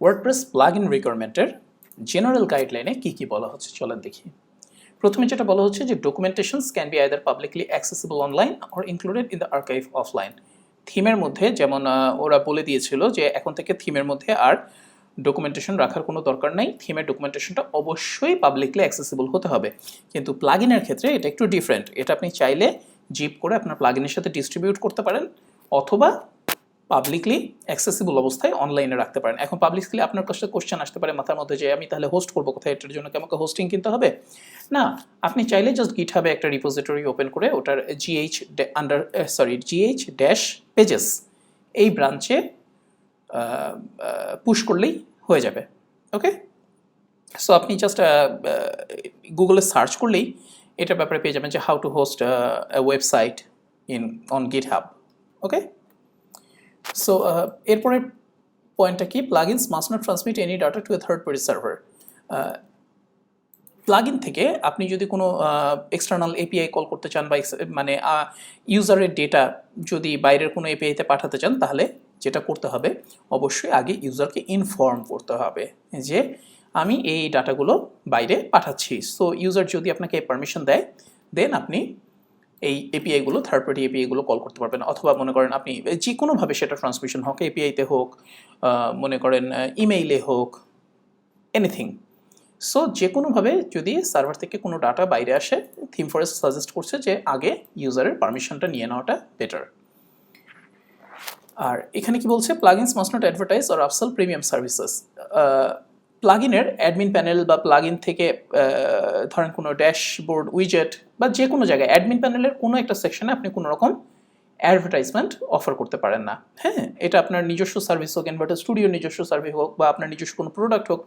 WordPress plugin রিকোয়ারমেন্টের general গাইডলাইনে কি বলা হচ্ছে চলেন দেখি। প্রথমে যেটা বলা হচ্ছে যে ডকুমেন্টেশনস can be either publicly accessible online or included in the archive offline. থিমের মধ্যে যেমন ওরা বলে দিয়েছিল যে এখন থেকে থিমের মধ্যে আর ডকুমেন্টেশন রাখার কোনো দরকার নাই, থিমের ডকুমেন্টেশনটা অবশ্যই পাবলিকলি অ্যাক্সেসিবল হতে হবে। কিন্তু প্লাগইনের ক্ষেত্রে এটা একটু ডিফারেন্ট, এটা আপনি চাইলে জিপ করে আপনার প্লাগইনের সাথে ডিস্ট্রিবিউট করতে পারেন অথবা পাবলিকলি অ্যাক্সেসিবল অবস্থায় অনলাইনে রাখতে পারেন। এখন পাবলিকলি আপনার কাছে কোশ্চেন আসতে পারে মাথার মধ্যে যে আমি তাহলে হোস্ট করবো কোথায়, এটার জন্য কি আমাকে হোস্টিং কিনতে হবে? না, আপনি চাইলে জাস্ট গিটহাবে একটা রিপোজিটরি ওপেন করে ওটার জিএইচ ড্যাশ পেজেস এই ব্রাঞ্চে পুশ করলেই হয়ে যাবে। ওকে, সো আপনি জাস্ট গুগলে সার্চ করলেই এটার ব্যাপারে পেয়ে যাবেন যে how to host website on GitHub. Okay, so এরপরের পয়েন্টটা কি, plugins must not transmit any data to a third party server. Plugin থেকে আপনি যদি কোনো এক্সটার্নাল এপিআই কল করতে চান বা মানে ইউজারের ডেটা যদি বাইরের কোনো এপিআইতে পাঠাতে চান, তাহলে যেটা করতে হবে অবশ্যই আগে ইউজারকে ইনফর্ম করতে হবে যে আমি এই ডাটাগুলো বাইরে পাঠাচ্ছি। সো ইউজার যদি আপনাকে পারমিশন দেয় দেন আপনি এই এপিআইগুলো, থার্ড পার্টি এপিআইগুলো কল করতে পারবেন। অথবা মনে করেন আপনি যে কোনোভাবে সেটা ট্রান্সমিশন হোক, এপিআইতে হোক, মনে করেন ইমেইলে হোক, এনিথিং। সো যে কোনোভাবে যদি সার্ভার থেকে কোনো ডাটা বাইরে আসে, থিম ফরেস্ট সাজেস্ট করছে যে আগে ইউজারের পারমিশনটা নিয়ে নেওয়াটা বেটার। আর এখানে কি বলছে, plugins must not advertise or upsell premium services. প্লাগইনের অ্যাডমিন প্যানেল বা প্লাগইন থেকে ধরেন কোনো ড্যাশবোর্ড, উইজেট বা যে কোনো জায়গায় অ্যাডমিন প্যানেলের কোনো একটা সেকশনে আপনি কোনো রকম অ্যাডভার্টাইজমেন্ট অফার করতে পারেন না। হ্যাঁ, এটা আপনার নিজস্ব সার্ভিস হোক, ইনভার্টার স্টুডিওর নিজস্ব সার্ভিস হোক, বা আপনার নিজস্ব কোনো প্রোডাক্ট হোক,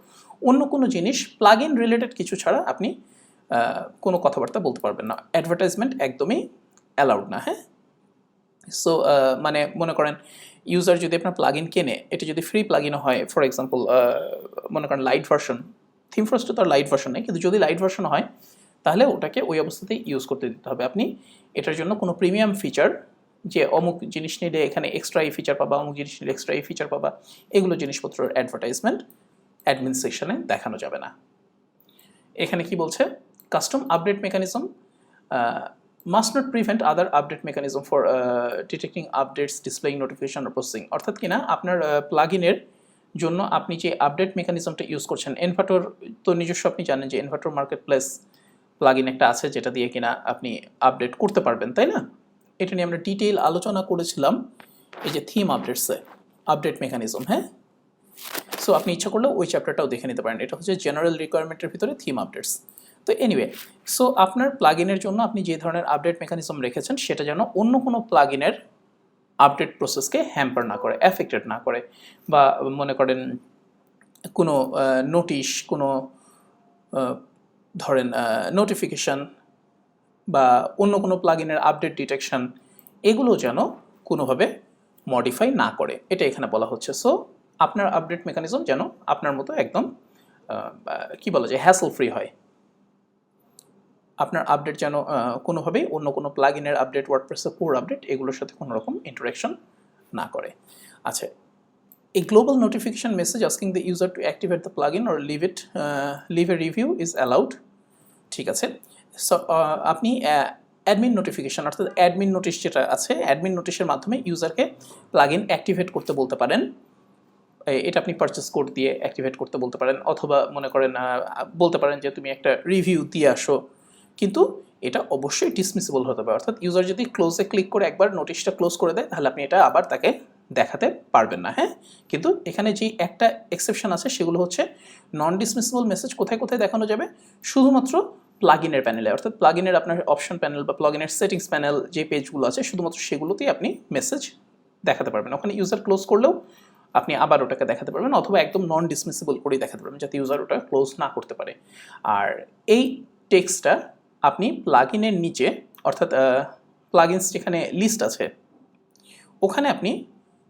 অন্য কোনো জিনিস প্লাগইন রিলেটেড কিছু ছাড়া আপনি কোনো কথাবার্তা বলতে পারবেন না। অ্যাডভার্টাইজমেন্ট একদমই অ্যালাউড না। হ্যাঁ, সো মানে মনে করেন ইউজার যদি আপনার প্লাগইন কেনে, এটা যদি ফ্রি প্লাগইনও হয়, ফর এক্সাম্পল মনে করেন লাইট ভার্সন, থিম ফার্স্টে তো আর লাইট ভার্সন নেই, কিন্তু যদি লাইট ভার্সন হয় তাহলে ওটাকে ওই অবস্থাতেই ইউজ করতে দিতে হবে। আপনি এটার জন্য কোনো প্রিমিয়াম ফিচার, যে অমুক জিনিস নিলে এখানে এক্সট্রা এই ফিচার পাবা, অমুক জিনিস নিলে এক্সট্রা এই ফিচার পাবা, এগুলো জিনিসপত্রের অ্যাডভার্টাইজমেন্ট অ্যাডমিন সেকশনে দেখানো যাবে না। এখানে কি বলছে, custom update mechanism must not prevent other update mechanism for detecting updates, displaying notification ও প্রসেসিং। অর্থাৎ কিনা আপনার প্লাগইনের জন্য আপনি যে আপডেট মেকানিজমটা ইউজ করছেন, এনভার্টর তো নিজস্ব আপনি জানেন যে এনভার্টর মার্কেট প্লেস প্লাগইন একটা আছে যেটা দিয়ে কিনা আপনি আপডেট করতে পারবেন, তাই না? এটা নিয়ে আমরা ডিটেইল আলোচনা করেছিলাম এই যে থিম আপডেটসে আপডেট মেকানিজম। হ্যাঁ, সো আপনি ইচ্ছা করলেও ওই চ্যাপ্টারটাও দেখে নিতে পারেন। এটা হচ্ছে জেনারেল রিকোয়ারমেন্টের ভিতরে থিম আপডেটস। তো এনিওয়ে, সো আপনার প্লাগইনের জন্য আপনি যে ধরনের আপডেট মেকানিজম রেখেছেন সেটা যেন অন্য কোনো প্লাগইনের আপডেট প্রসেসকে হ্যাম্পার না করে, অ্যাফেক্টেড না করে, বা মনে করেন কোনো নোটিশ, কোনো ধরেন নোটিফিকেশান বা অন্য কোনো প্লাগইনের আপডেট ডিটেকশন, এগুলো যেন কোনোভাবে মডিফাই না করে, এটা এখানে বলা হচ্ছে। সো আপনার আপডেট মেকানিজম যেন আপনার মতো একদম কি বলা যায়, হ্যাসল ফ্রি হয়। আপনার আপডেট যেন কোনোভাবেই অন্য কোনো প্লাগইনের আপডেট, ওয়ার্ডপ্রেসের কোর আপডেট, এগুলোর সাথে কোনো রকম ইন্টারাকশন না করে। আচ্ছা, a global notification message asking the user to activate the plugin or leave a review is allowed. ঠিক আছে, সো আপনি অ্যাডমিন নোটিফিকেশন, অর্থাৎ অ্যাডমিন নোটিশ যেটা আছে, অ্যাডমিন নোটিশের মাধ্যমে ইউজারকে প্লাগইন অ্যাক্টিভেট করতে বলতে পারেন। এটা আপনি পারচেস কোড দিয়ে অ্যাক্টিভেট করতে বলতে পারেন, অথবা মনে করেন বলতে পারেন যে তুমি একটা রিভিউ দিয়ে আসো, কিন্তু এটা অবশ্যই ডিসমিসেবল হতে হবে। অর্থাৎ ইউজার যদি ক্লোজে ক্লিক করে একবার নোটিশটা ক্লোজ করে দেয়, তাহলে আপনি এটা আবার তাকে দেখাতে পারবেন না। হ্যাঁ, কিন্তু এখানে যে একটা এক্সেপশন আছে সেগুলো হচ্ছে নন ডিসমিসেবল মেসেজ কোথায় কোথায় দেখানো যাবে, শুধুমাত্র প্লাগইনের প্যানেলে, অর্থাৎ প্লাগইনের আপনার অপশন প্যানেল বা প্লাগইনের সেটিংস প্যানেল যে পেজগুলো আছে শুধুমাত্র সেগুলোতেই আপনি মেসেজ দেখাতে পারবেন। ওখানে ইউজার ক্লোজ করলেও আপনি আবার ওটাকে দেখাতে পারবেন, অথবা একদম নন ডিসমিসেবল করেই দেখাতে পারবেন যাতে ইউজার ওটা ক্লোজ না করতে পারে। আর এই টেক্সটটা আপনি প্লাগইনের নিচে, অর্থাৎ প্লাগইনস যেখানে লিস্ট আছে ওখানে আপনি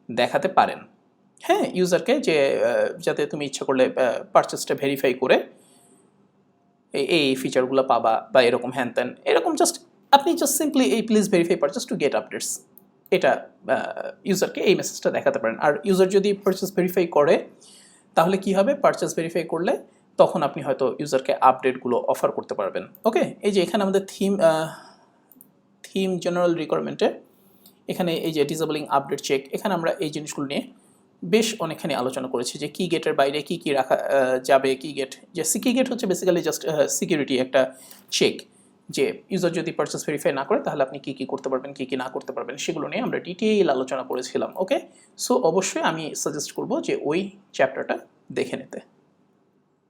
দেখাতে পারেন। হ্যাঁ, ইউজারকে যে যাতে তুমি ইচ্ছা করলে পারচেসটা ভেরিফাই করে এই ফিচারগুলো পাবা বা এরকম হ্যান ত্যান, এরকম জাস্ট আপনি জাস্ট সিম্পলি এই please verify purchase to get updates, এটা ইউজারকে এই মেসেজটা দেখাতে পারেন। আর ইউজার যদি পারচেস ভেরিফাই করে তাহলে কি হবে, পারচেস ভেরিফাই করলে তখন আপনি হয়তো ইউজারকে আপডেটগুলো অফার করতে পারবেন। ওকে, এই যে এখানে আমাদের থিম জেনারেল রিকোয়ারমেন্টে এখানে এই যে ডিসেবলিং আপডেট চেক, এখানে আমরা এই জিনিসগুলো নিয়ে বেশ অনেকখানি আলোচনা করেছি যে কি গেটের বাইরে কি কি রাখা যাবে, কি গেট, যে কি গেট হচ্ছে বেসিক্যালি জাস্ট সিকিউরিটি একটা চেক, যে ইউজার যদি পারচেস ভেরিফাই না করে তাহলে আপনি কি কি করতে পারবেন, কি কি না করতে পারবেন, সেগুলো নিয়ে আমরা ডিটেইল আলোচনা করেছিলাম। ওকে, সো অবশ্যই আমি সাজেস্ট করব যে ওই চ্যাপ্টারটা দেখে নিতে।